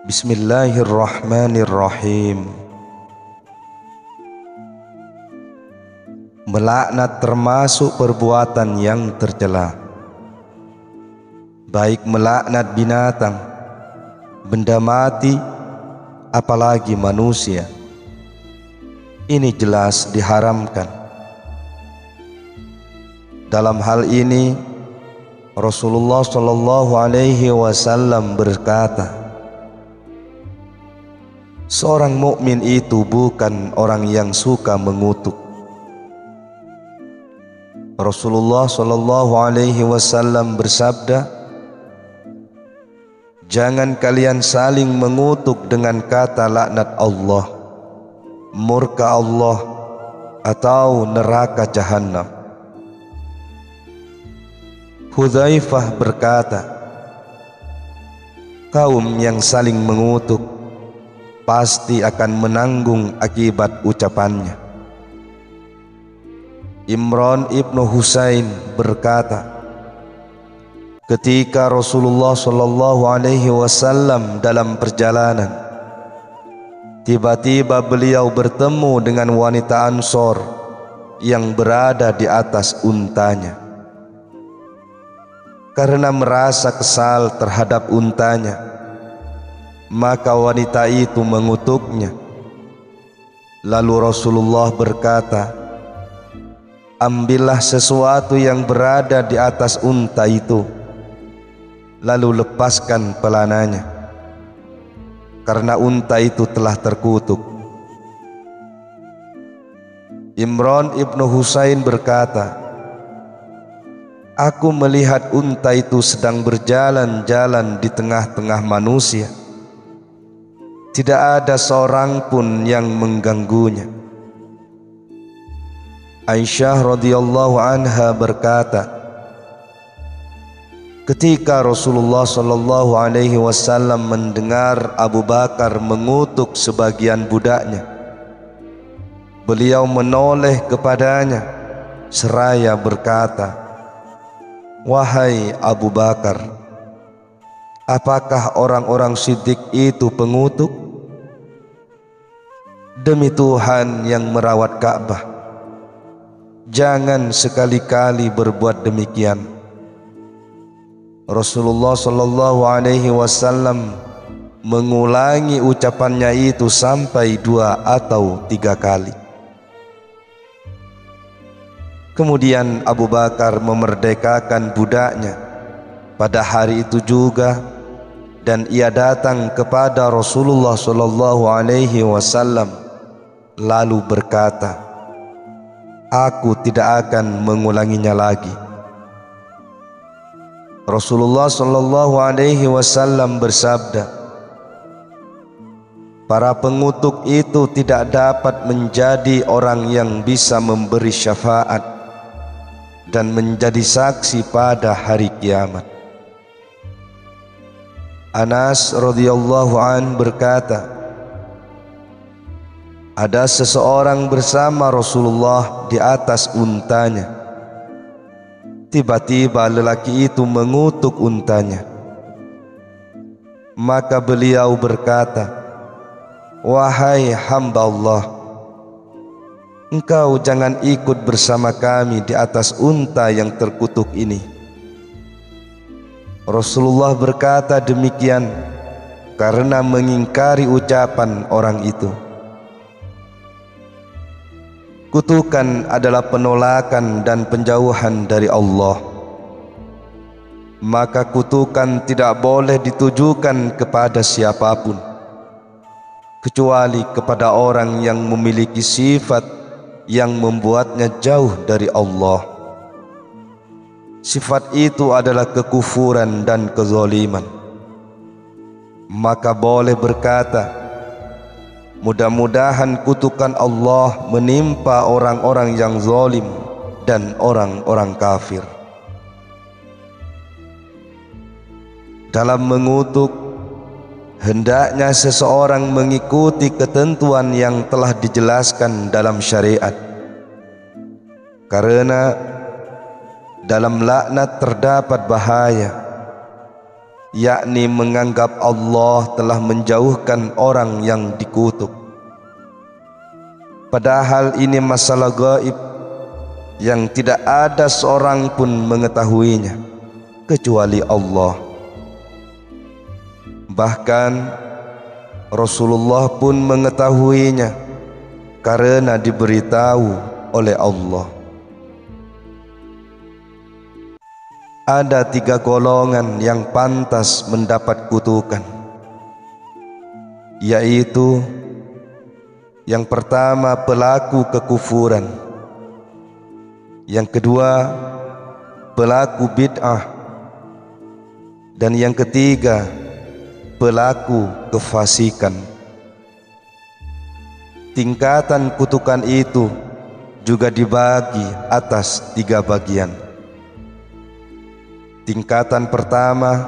Bismillahirrahmanirrahim. Melaknat termasuk perbuatan yang tercela, baik melaknat binatang, benda mati, apalagi manusia. Ini jelas diharamkan. Dalam hal ini Rasulullah SAW berkata, seorang mukmin itu bukan orang yang suka mengutuk. Rasulullah SAW bersabda, jangan kalian saling mengutuk dengan kata laknat Allah, murka Allah, atau neraka jahanam. Hudzaifah berkata, kaum yang saling mengutuk pasti akan menanggung akibat ucapannya. Imran ibnu Husain berkata, ketika Rasulullah SAW dalam perjalanan, tiba-tiba beliau bertemu dengan wanita Ansor yang berada di atas untanya. Karena merasa kesal terhadap untanya, maka wanita itu mengutuknya. Lalu Rasulullah berkata, ambillah sesuatu yang berada di atas unta itu, lalu lepaskan pelananya, karena unta itu telah terkutuk. Imran ibnu Husain berkata, aku melihat unta itu sedang berjalan-jalan di tengah-tengah manusia. Tidak ada seorang pun yang mengganggunya. Aisyah radhiyallahu anha berkata, ketika Rasulullah SAW mendengar Abu Bakar mengutuk sebagian budaknya, beliau menoleh kepadanya seraya berkata, wahai Abu Bakar, apakah orang-orang siddiq itu pengutuk? Demi Tuhan yang merawat Ka'bah, jangan sekali-kali berbuat demikian. Rasulullah SAW mengulangi ucapannya itu sampai 2 atau 3 kali. Kemudian Abu Bakar memerdekakan budaknya pada hari itu juga, dan ia datang kepada Rasulullah SAW lalu berkata, aku tidak akan mengulanginya lagi. Rasulullah SAW bersabda, para pengutuk itu tidak dapat menjadi orang yang bisa memberi syafaat dan menjadi saksi pada hari kiamat. Anas radhiyallahu an berkata, ada seseorang bersama Rasulullah di atas untanya. Tiba-tiba lelaki itu mengutuk untanya. Maka beliau berkata, wahai hamba Allah, engkau jangan ikut bersama kami di atas unta yang terkutuk ini. Rasulullah berkata demikian karena mengingkari ucapan orang itu. Kutukan adalah penolakan dan penjauhan dari Allah. Maka kutukan tidak boleh ditujukan kepada siapapun, kecuali kepada orang yang memiliki sifat yang membuatnya jauh dari Allah. Sifat itu adalah kekufuran dan kezaliman. Maka boleh berkata, mudah-mudahan kutukan Allah menimpa orang-orang yang zalim dan orang-orang kafir. Dalam mengutuk, hendaknya seseorang mengikuti ketentuan yang telah dijelaskan dalam syariat. Karena dalam laknat terdapat bahaya. yakni menganggap Allah telah menjauhkan orang yang dikutuk. Padahal ini masalah gaib yang tidak ada seorang pun mengetahuinya kecuali Allah. Bahkan Rasulullah pun mengetahuinya karena diberitahu oleh Allah. Ada 3 golongan yang pantas mendapat kutukan, yaitu yang pertama pelaku kekufuran, yang kedua pelaku bid'ah, dan yang ketiga pelaku kefasikan. Tingkatan kutukan itu juga dibagi atas 3 bagian. Tingkatan pertama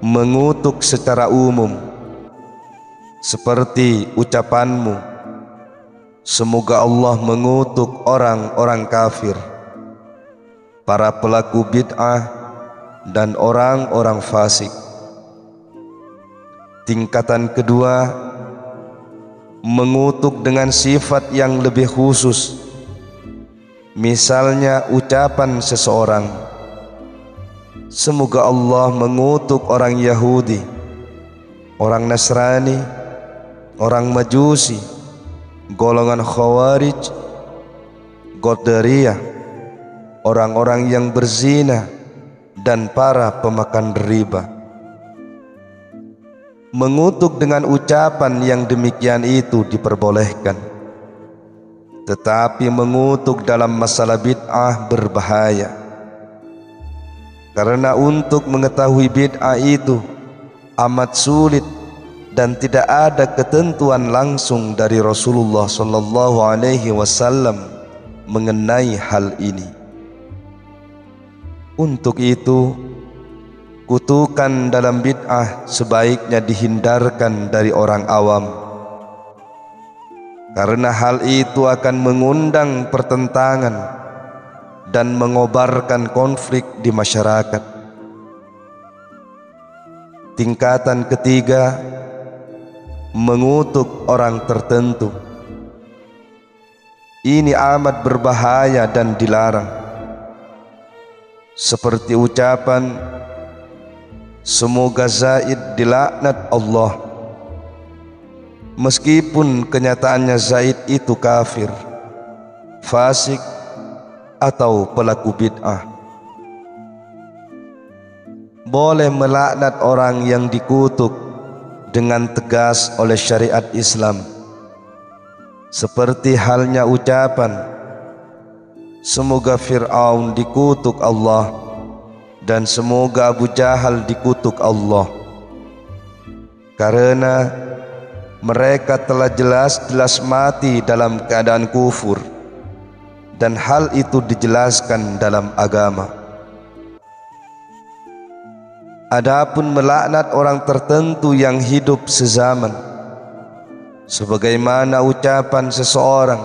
mengutuk secara umum, seperti ucapanmu, semoga Allah mengutuk orang-orang kafir, para pelaku bid'ah, dan orang-orang fasik. Tingkatan kedua mengutuk dengan sifat yang lebih khusus, misalnya ucapan seseorang, semoga Allah mengutuk orang Yahudi, orang Nasrani, orang Majusi, golongan Khawarij, Qadariyah, orang-orang yang berzina, dan para pemakan riba. Mengutuk dengan ucapan yang demikian itu diperbolehkan, tetapi mengutuk dalam masalah bid'ah berbahaya, karena untuk mengetahui bid'ah itu amat sulit dan tidak ada ketentuan langsung dari Rasulullah sallallahu alaihi wasallam mengenai hal ini. Untuk itu, kutukan dalam bid'ah sebaiknya dihindarkan dari orang awam, karena hal itu akan mengundang pertentangan dan mengobarkan konflik di masyarakat. Tingkatan ketiga mengutuk orang tertentu. Ini amat berbahaya dan dilarang, seperti ucapan semoga Zaid dilaknat Allah, meskipun kenyataannya Zaid itu kafir, fasik, atau pelaku bid'ah. Boleh melaknat orang yang dikutuk dengan tegas oleh syariat Islam, seperti halnya ucapan semoga Fir'aun dikutuk Allah dan semoga Abu Jahal dikutuk Allah, karena mereka telah jelas-jelas mati dalam keadaan kufur, dan hal itu dijelaskan dalam agama. Adapun melaknat orang tertentu yang hidup sezaman, sebagaimana ucapan seseorang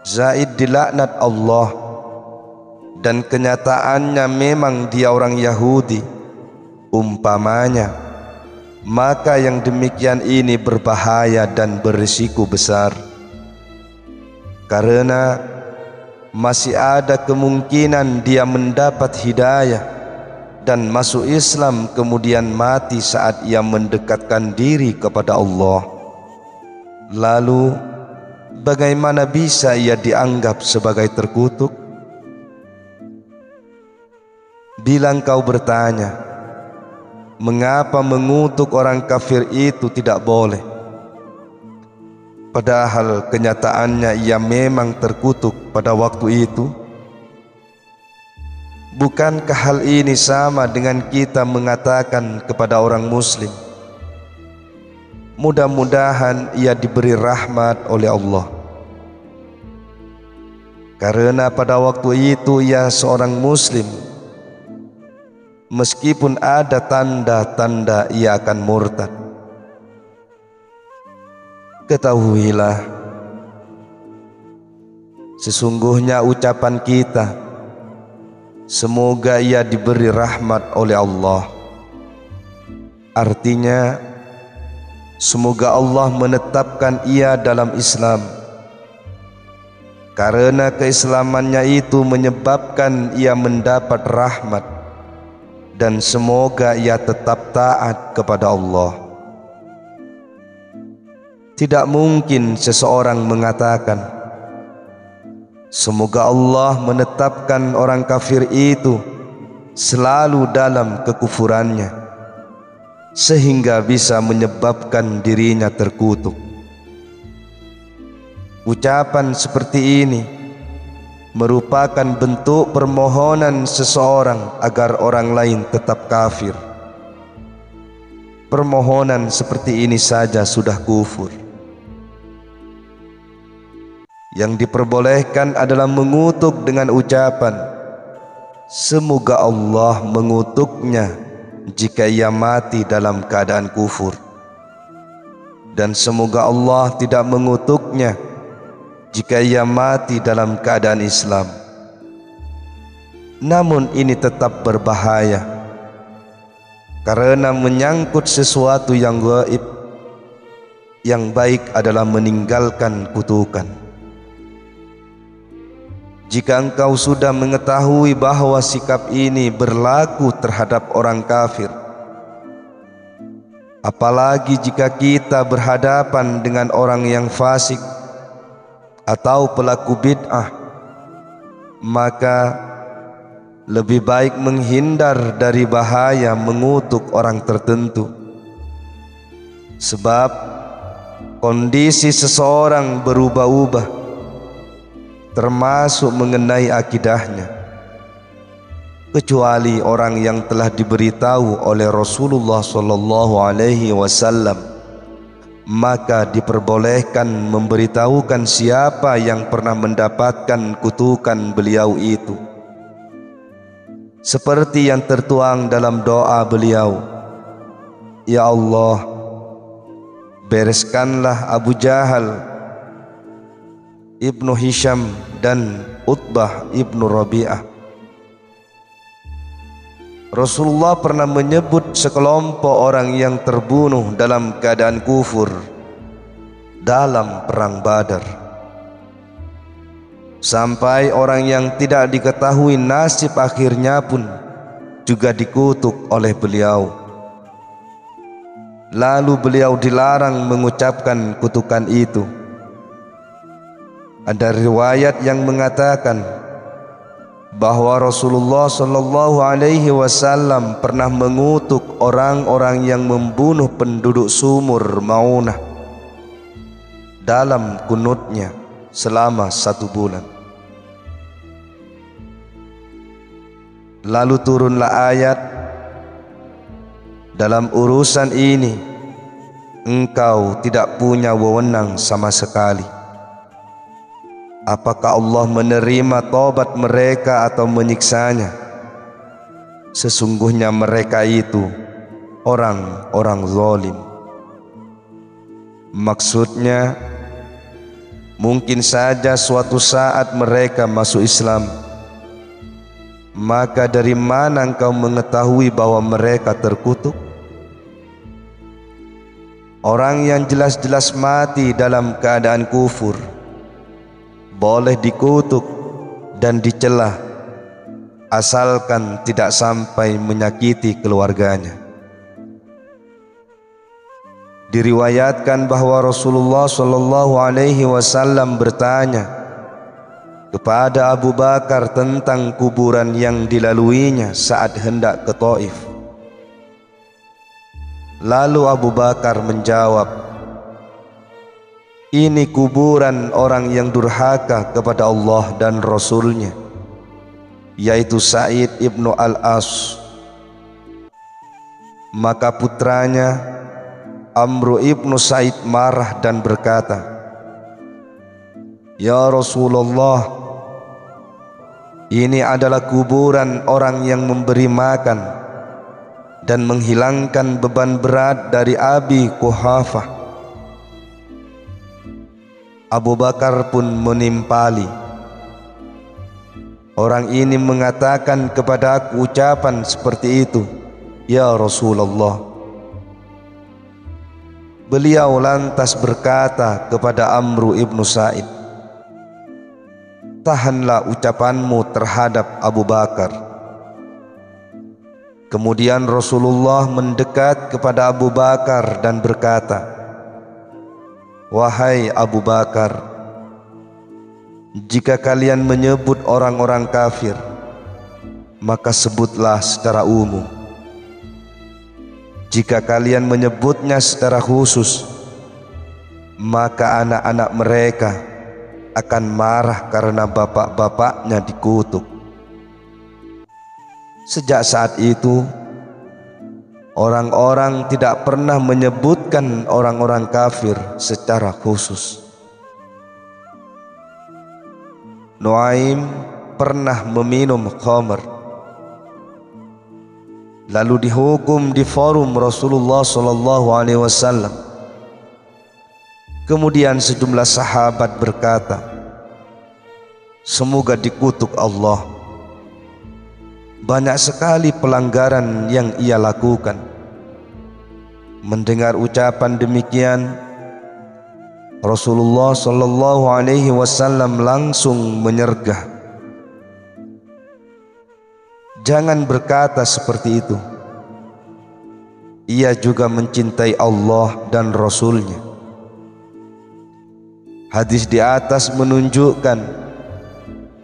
Zaid dilaknat Allah dan kenyataannya memang dia orang Yahudi umpamanya, maka yang demikian ini berbahaya dan berisiko besar, karena masih ada kemungkinan dia mendapat hidayah dan masuk Islam kemudian mati saat ia mendekatkan diri kepada Allah. Lalu bagaimana bisa ia dianggap sebagai terkutuk? Bila engkau bertanya, mengapa mengutuk orang kafir itu tidak boleh, padahal kenyataannya ia memang terkutuk pada waktu itu? Bukankah hal ini sama dengan kita mengatakan kepada orang muslim, mudah-mudahan ia diberi rahmat oleh Allah, karena pada waktu itu ia seorang muslim, meskipun ada tanda-tanda ia akan murtad. Ketahuilah, sesungguhnya ucapan kita semoga ia diberi rahmat oleh Allah Artinya, semoga Allah menetapkan ia dalam Islam, karena keislamannya itu menyebabkan ia mendapat rahmat, dan semoga ia tetap taat kepada Allah. Tidak mungkin seseorang mengatakan, semoga Allah menetapkan orang kafir itu selalu dalam kekufurannya, sehingga bisa menyebabkan dirinya terkutuk. Ucapan seperti ini merupakan bentuk permohonan seseorang agar orang lain tetap kafir. Permohonan seperti ini saja sudah kufur. Yang diperbolehkan adalah mengutuk dengan ucapan, semoga Allah mengutuknya jika ia mati dalam keadaan kufur, dan semoga Allah tidak mengutuknya jika ia mati dalam keadaan Islam. Namun ini tetap berbahaya, karena menyangkut sesuatu yang gaib. Yang baik adalah meninggalkan kutukan. Jika engkau sudah mengetahui bahwa sikap ini berlaku terhadap orang kafir, apalagi jika kita berhadapan dengan orang yang fasik atau pelaku bid'ah, maka lebih baik menghindar dari bahaya mengutuk orang tertentu. Sebab kondisi seseorang berubah-ubah, termasuk mengenai akidahnya, kecuali orang yang telah diberitahu oleh Rasulullah SAW, maka diperbolehkan memberitahukan siapa yang pernah mendapatkan kutukan beliau itu, seperti yang tertuang dalam doa beliau, ya Allah, bereskanlah Abu Jahal, Ibnu Hisham, dan Utbah Ibnu Rabi'ah. Rasulullah pernah menyebut sekelompok orang yang terbunuh dalam keadaan kufur dalam perang Badar, sampai orang yang tidak diketahui nasib akhirnya pun juga dikutuk oleh beliau. Lalu beliau dilarang mengucapkan kutukan itu. Ada riwayat yang mengatakan bahwa Rasulullah SAW pernah mengutuk orang-orang yang membunuh penduduk sumur Maunah dalam kunutnya selama 1 bulan. Lalu turunlah ayat, dalam urusan ini engkau tidak punya wewenang sama sekali. Apakah Allah menerima taubat mereka atau menyiksanya? Sesungguhnya mereka itu orang-orang zalim. Maksudnya, mungkin saja suatu saat mereka masuk Islam. Maka dari mana engkau mengetahui bahwa mereka terkutuk? Orang yang jelas-jelas mati dalam keadaan kufur boleh dikutuk dan dicela, asalkan tidak sampai menyakiti keluarganya. Diriwayatkan bahwa Rasulullah SAW bertanya kepada Abu Bakar tentang kuburan yang dilaluinya saat hendak ke Taif. Lalu Abu Bakar menjawab, ini kuburan orang yang durhaka kepada Allah dan Rasulnya, yaitu Sa'id ibnu Al-As. Maka putranya Amru ibnu Sa'id marah dan berkata, ya Rasulullah, ini adalah kuburan orang yang memberi makan dan menghilangkan beban berat dari Abi Quhafah. Abu Bakar pun menimpali, orang ini mengatakan kepada aku ucapan seperti itu, ya Rasulullah, Beliau lantas berkata kepada Amru ibnu Sa'id, tahanlah ucapanmu terhadap Abu Bakar. Kemudian Rasulullah mendekat kepada Abu Bakar dan berkata, wahai Abu Bakar, jika kalian menyebut orang-orang kafir, maka sebutlah secara umum. Jika kalian menyebutnya secara khusus, maka anak-anak mereka akan marah karena bapak-bapaknya dikutuk. Sejak saat itu, orang-orang tidak pernah menyebutkan orang-orang kafir secara khusus. Nuaim pernah meminum khamr, lalu dihukum di forum Rasulullah SAW. Kemudian sejumlah sahabat berkata, semoga dikutuk Allah. Banyak sekali pelanggaran yang ia lakukan. Mendengar ucapan demikian, Rasulullah SAW langsung menyergah, jangan berkata seperti itu. Ia juga mencintai Allah dan Rasulnya. Hadis di atas menunjukkan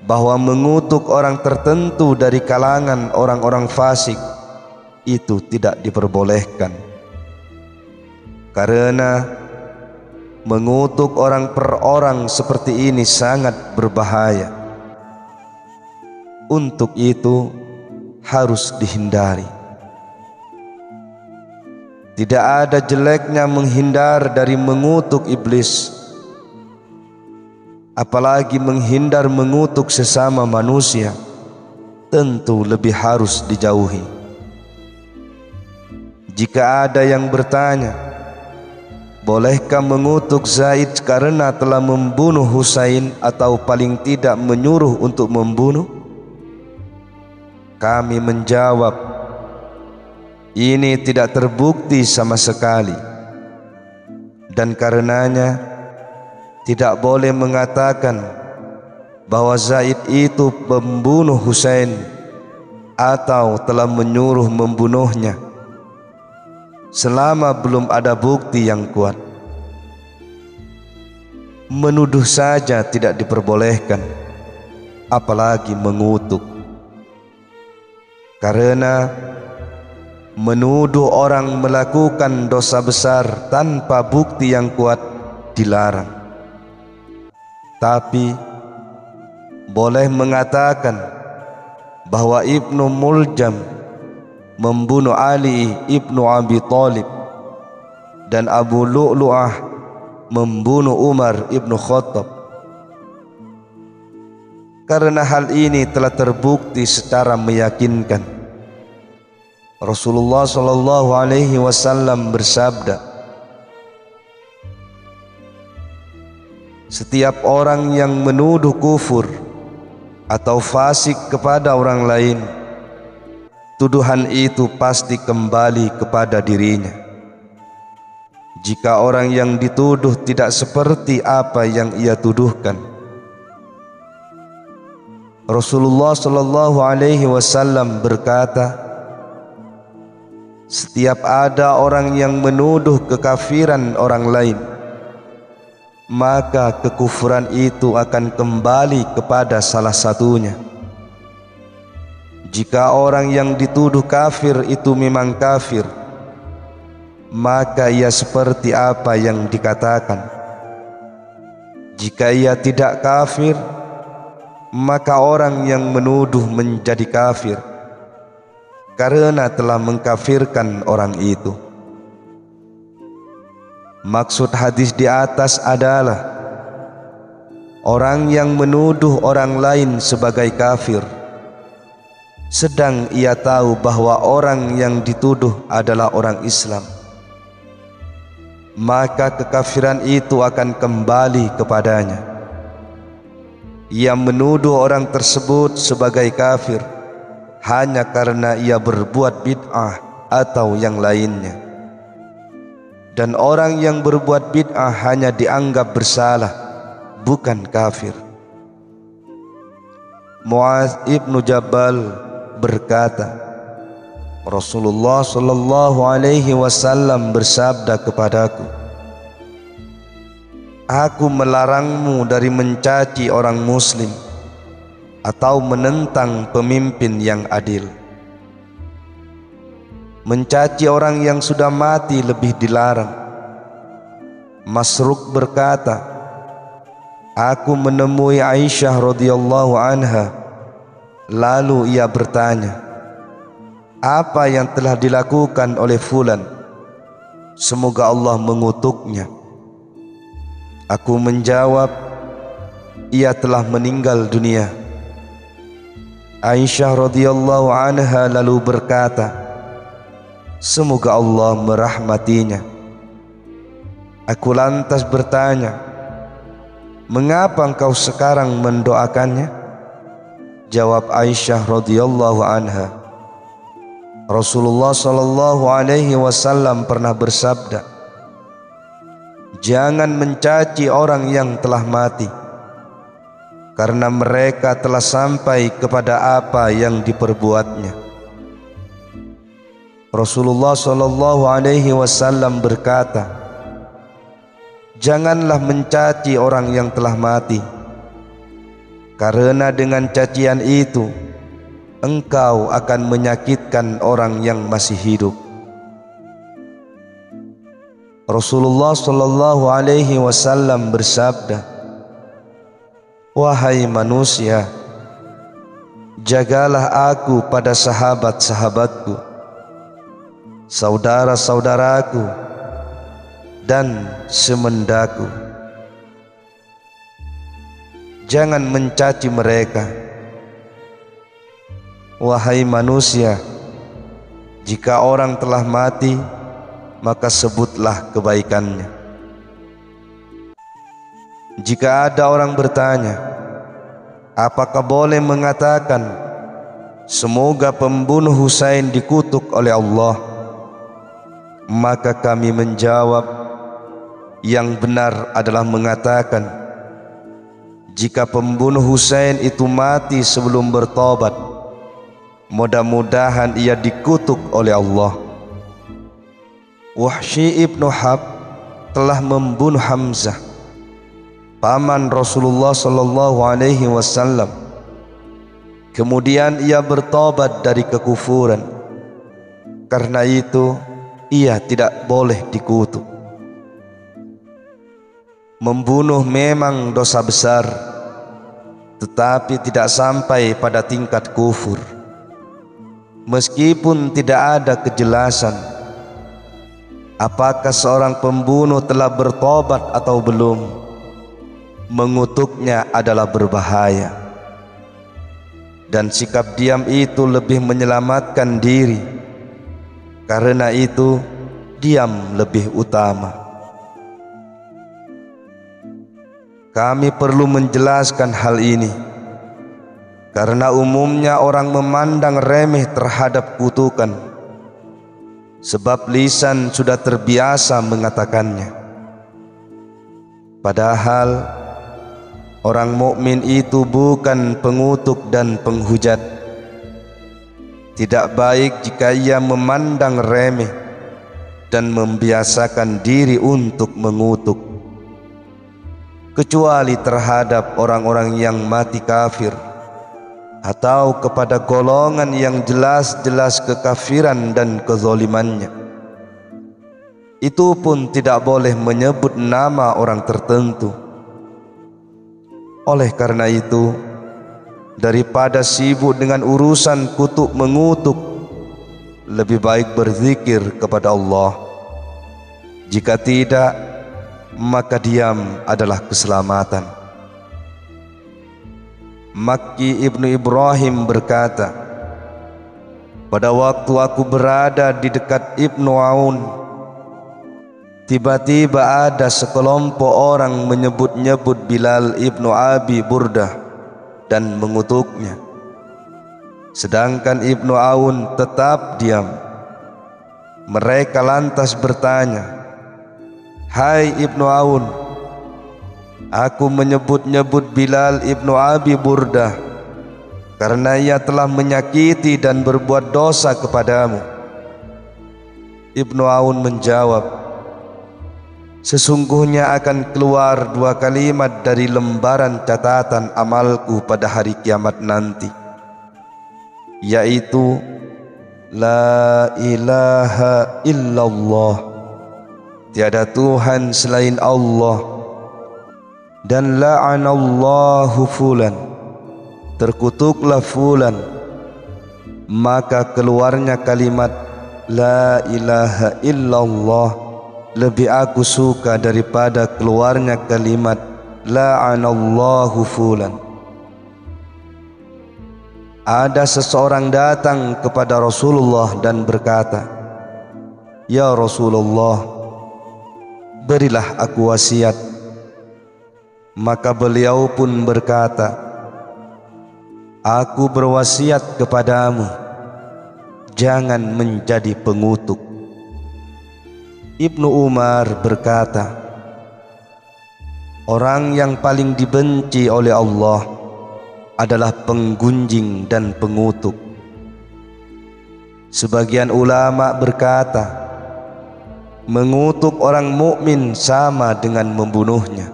bahwa mengutuk orang tertentu dari kalangan orang-orang fasik itu tidak diperbolehkan, karena mengutuk orang per orang seperti ini sangat berbahaya. Untuk itu harus dihindari. Tidak ada jeleknya menghindar dari mengutuk iblis, apalagi menghindar mengutuk sesama manusia, tentu lebih harus dijauhi. Jika ada yang bertanya, bolehkah mengutuk Zaid karena telah membunuh Husain atau paling tidak menyuruh untuk membunuh? Kami menjawab, ini tidak terbukti sama sekali, dan karenanya tidak boleh mengatakan bahwa Zaid itu membunuh Husain atau telah menyuruh membunuhnya selama belum ada bukti yang kuat. Menuduh saja tidak diperbolehkan, apalagi mengutuk. Karena menuduh orang melakukan dosa besar tanpa bukti yang kuat dilarang. Tapi boleh mengatakan bahwa Ibnu Muljam membunuh Ali ibnu Abi Thalib dan Abu Lu'lu'ah membunuh Umar ibnu Khattab, karena hal ini telah terbukti secara meyakinkan. Rasulullah SAW bersabda, setiap orang yang menuduh kufur atau fasik kepada orang lain, tuduhan itu pasti kembali kepada dirinya. Jika orang yang dituduh tidak seperti apa yang ia tuduhkan. Rasulullah SAW berkata, setiap ada orang yang menuduh kekafiran orang lain, maka kekufuran itu akan kembali kepada salah satunya. Jika orang yang dituduh kafir itu memang kafir, maka ia seperti apa yang dikatakan. Jika ia tidak kafir, maka orang yang menuduh menjadi kafir karena telah mengkafirkan orang itu. Maksud hadis di atas adalah orang yang menuduh orang lain sebagai kafir, sedang ia tahu bahwa orang yang dituduh adalah orang Islam, maka kekafiran itu akan kembali kepadanya. Ia menuduh orang tersebut sebagai kafir hanya karena ia berbuat bid'ah atau yang lainnya. dan orang yang berbuat bid'ah hanya dianggap bersalah, bukan kafir. Mu'adz ibnu Jabal berkata, Rasulullah sallallahu alaihi wasallam bersabda kepadaku, aku melarangmu dari mencaci orang muslim atau menentang pemimpin yang adil. Mencaci orang yang sudah mati lebih dilarang. Masruq berkata, aku menemui Aisyah radhiyallahu anha, lalu ia bertanya, apa yang telah dilakukan oleh fulan? Semoga Allah mengutuknya. Aku menjawab, ia telah meninggal dunia. Aisyah radhiyallahu anha lalu berkata, semoga Allah merahmatinya. Aku lantas bertanya, mengapa engkau sekarang mendoakannya? Jawab Aisyah radhiyallahu anha, Rasulullah sallallahu alaihi wasallam pernah bersabda, jangan mencaci orang yang telah mati, karena mereka telah sampai kepada apa yang diperbuatnya. Rasulullah sallallahu alaihi wasallam berkata, janganlah mencaci orang yang telah mati, karena dengan cacian itu engkau akan menyakitkan orang yang masih hidup. Rasulullah sallallahu alaihi wasallam bersabda, wahai manusia, jagalah aku pada sahabat-sahabatku, saudara-saudaraku, dan semendaku. Jangan mencaci mereka. Wahai manusia, jika orang telah mati, maka sebutlah kebaikannya. Jika ada orang bertanya, apakah boleh mengatakan, semoga pembunuh Husain dikutuk oleh Allah? Maka kami menjawab, yang benar adalah mengatakan, jika pembunuh Husain itu mati sebelum bertobat, mudah-mudahan ia dikutuk oleh Allah. Wahsy ibnu Harb telah membunuh Hamzah, paman Rasulullah sallallahu alaihi wasallam. Kemudian ia bertobat dari kekufuran. Karena itu ia tidak boleh dikutuk. Membunuh memang dosa besar, tetapi tidak sampai pada tingkat kufur. Meskipun tidak ada kejelasan apakah seorang pembunuh telah bertobat atau belum, mengutuknya adalah berbahaya, dan sikap diam itu lebih menyelamatkan diri. Karena itu diam lebih utama. Kami perlu menjelaskan hal ini, karena umumnya orang memandang remeh terhadap kutukan, sebab lisan sudah terbiasa mengatakannya. Padahal orang mukmin itu bukan pengutuk dan penghujat. Tidak baik jika ia memandang remeh dan membiasakan diri untuk mengutuk, kecuali terhadap orang-orang yang mati kafir atau kepada golongan yang jelas-jelas kekafiran dan kezalimannya. Itu pun tidak boleh menyebut nama orang tertentu. Oleh karena itu, daripada sibuk dengan urusan kutuk mengutuk, lebih baik berzikir kepada Allah. Jika tidak, maka diam adalah keselamatan. Makki ibnu Ibrahim berkata, pada waktu aku berada di dekat Ibnu Aun, tiba-tiba ada sekelompok orang menyebut-nyebut Bilal ibnu Abi Burdah dan mengutuknya, sedangkan Ibnu Aun tetap diam. Mereka lantas bertanya, Hai Ibnu Aun, aku menyebut-nyebut Bilal ibnu Abi Burdah karena ia telah menyakiti dan berbuat dosa kepadamu. Ibnu Aun menjawab, sesungguhnya akan keluar 2 kalimat dari lembaran catatan amalku pada hari kiamat nanti, yaitu La ilaha illallah, tiada Tuhan selain Allah, dan la'anallahu fulan, terkutuklah fulan. Maka keluarnya kalimat La ilaha illallah lebih aku suka daripada keluarnya kalimat la'anallahu fulan. Ada seseorang datang kepada Rasulullah dan berkata, Ya Rasulullah, berilah aku wasiat. Maka beliau pun berkata, aku berwasiat kepadamu, jangan menjadi pengutuk. Ibnu Umar berkata, orang yang paling dibenci oleh Allah adalah penggunjing dan pengutuk. Sebagian ulama berkata, mengutuk orang mukmin sama dengan membunuhnya.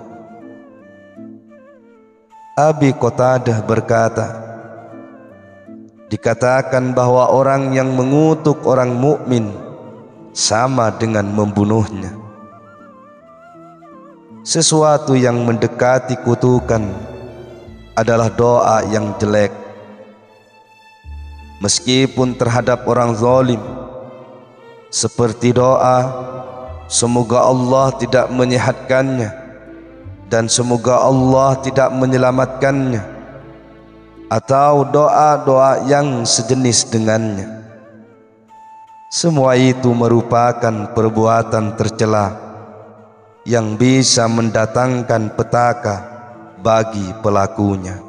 Abi Qatadah berkata, dikatakan bahwa orang yang mengutuk orang mukmin sama dengan membunuhnya. Sesuatu yang mendekati kutukan adalah doa yang jelek, meskipun terhadap orang zalim, seperti doa semoga Allah tidak menyehatkannya dan semoga Allah tidak menyelamatkannya, atau doa-doa yang sejenis dengannya. Semua itu merupakan perbuatan tercela yang bisa mendatangkan petaka bagi pelakunya.